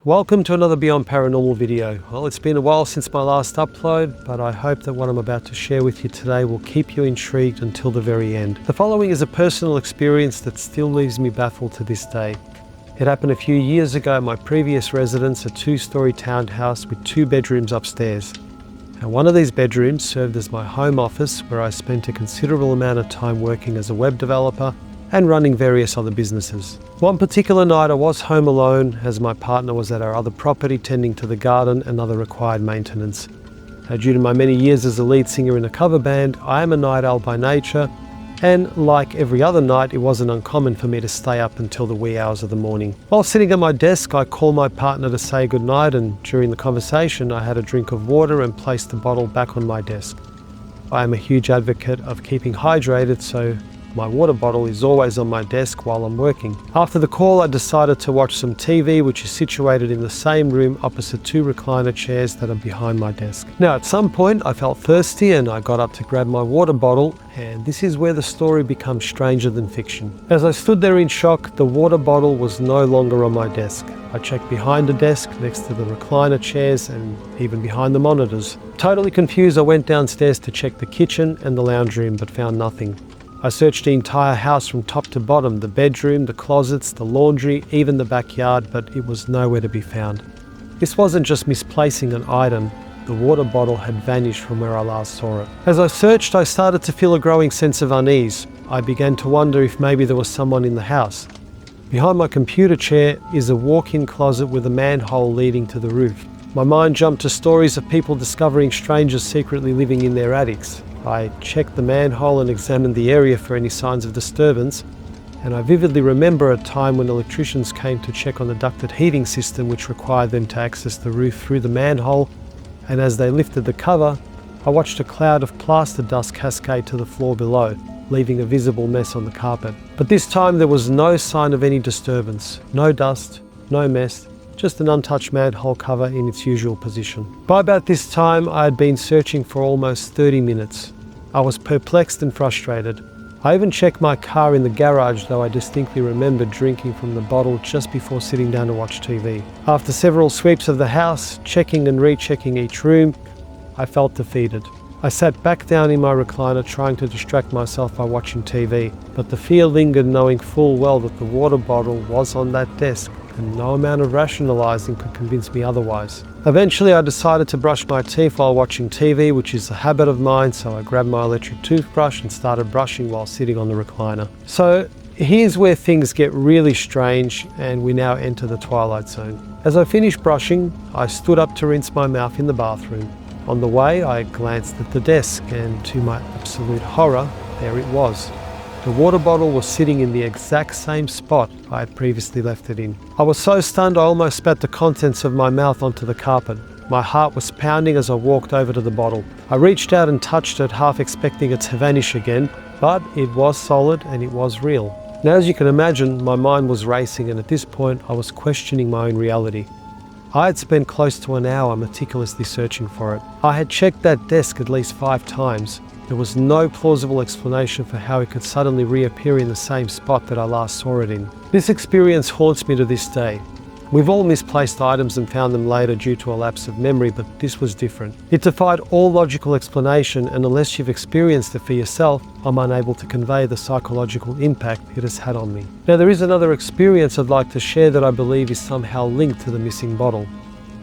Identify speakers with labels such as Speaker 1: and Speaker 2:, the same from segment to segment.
Speaker 1: Welcome to another Beyond Paranormal video. Well, it's been a while since my last upload, but I hope that what I'm about to share with you today will keep you intrigued until the very end. The following is a personal experience that still leaves me baffled to this day. It happened a few years ago at my previous residence, a two-story townhouse with 2 bedrooms upstairs. And one of these bedrooms served as my home office, where I spent a considerable amount of time working as a web developer and running various other businesses. One particular night I was home alone as my partner was at our other property tending to the garden and other required maintenance. Due to my many years as a lead singer in a cover band, I am a night owl by nature, and like every other night, it wasn't uncommon for me to stay up until the wee hours of the morning. While sitting at my desk, I called my partner to say goodnight, and during the conversation I had a drink of water and placed the bottle back on my desk. I am a huge advocate of keeping hydrated, so my water bottle is always on my desk while I'm working. After the call, I decided to watch some TV, which is situated in the same room opposite 2 recliner chairs that are behind my desk. Now, at some point, I felt thirsty and I got up to grab my water bottle, and this is where the story becomes stranger than fiction. As I stood there in shock, the water bottle was no longer on my desk. I checked behind the desk, next to the recliner chairs, and even behind the monitors. Totally confused, I went downstairs to check the kitchen and the lounge room, but found nothing. I searched the entire house from top to bottom, the bedroom, the closets, the laundry, even the backyard, but it was nowhere to be found. This wasn't just misplacing an item, the water bottle had vanished from where I last saw it. As I searched, I started to feel a growing sense of unease. I began to wonder if maybe there was someone in the house. Behind my computer chair is a walk-in closet with a manhole leading to the roof. My mind jumped to stories of people discovering strangers secretly living in their attics. I checked the manhole and examined the area for any signs of disturbance, and I vividly remember a time when electricians came to check on the ducted heating system, which required them to access the roof through the manhole, and as they lifted the cover, I watched a cloud of plaster dust cascade to the floor below, leaving a visible mess on the carpet. But this time there was no sign of any disturbance, no dust, no mess, just an untouched manhole cover in its usual position. By about this time, I had been searching for almost 30 minutes. I was perplexed and frustrated. I even checked my car in the garage, though I distinctly remembered drinking from the bottle just before sitting down to watch TV. After several sweeps of the house, checking and rechecking each room, I felt defeated. I sat back down in my recliner trying to distract myself by watching TV, but the fear lingered, knowing full well that the water bottle was on that desk, and no amount of rationalizing could convince me otherwise. Eventually, I decided to brush my teeth while watching TV, which is a habit of mine, so I grabbed my electric toothbrush and started brushing while sitting on the recliner. So here's where things get really strange, and we now enter the twilight zone. As I finished brushing, I stood up to rinse my mouth in the bathroom. On the way, I glanced at the desk, and to my absolute horror, there it was. The water bottle was sitting in the exact same spot I had previously left it in. I was so stunned I almost spat the contents of my mouth onto the carpet. My heart was pounding as I walked over to the bottle. I reached out and touched it, half expecting it to vanish again, but it was solid and it was real. Now, as you can imagine, my mind was racing, and at this point I was questioning my own reality. I had spent close to an hour meticulously searching for it. I had checked that desk at least 5 times. There was no plausible explanation for how it could suddenly reappear in the same spot that I last saw it in. This experience haunts me to this day. We've all misplaced items and found them later due to a lapse of memory, but this was different. It defied all logical explanation, and unless you've experienced it for yourself, I'm unable to convey the psychological impact it has had on me. Now, there is another experience I'd like to share that I believe is somehow linked to the missing bottle.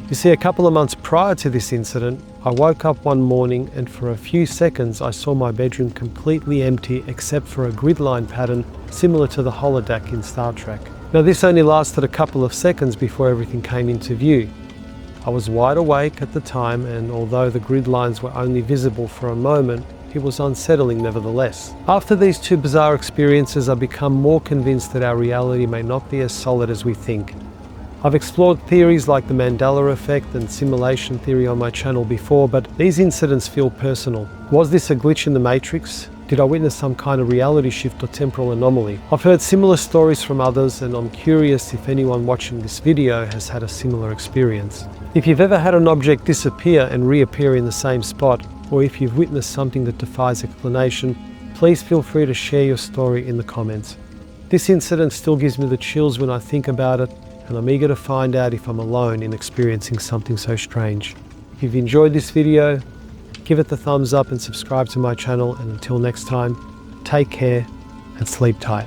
Speaker 1: You see, a couple of months prior to this incident, I woke up one morning and for a few seconds I saw my bedroom completely empty except for a grid line pattern similar to the holodeck in Star Trek. Now, this only lasted a couple of seconds before everything came into view. I was wide awake at the time, and although the grid lines were only visible for a moment, it was unsettling nevertheless. After these 2 bizarre experiences, I've become more convinced that our reality may not be as solid as we think. I've explored theories like the Mandela effect and simulation theory on my channel before, but these incidents feel personal. Was this a glitch in the Matrix? Did I witness some kind of reality shift or temporal anomaly? I've heard similar stories from others, and I'm curious if anyone watching this video has had a similar experience. If you've ever had an object disappear and reappear in the same spot, or if you've witnessed something that defies explanation, please feel free to share your story in the comments. This incident still gives me the chills when I think about it, and I'm eager to find out if I'm alone in experiencing something so strange. If you've enjoyed this video, give it the thumbs up and subscribe to my channel, and until next time, take care and sleep tight.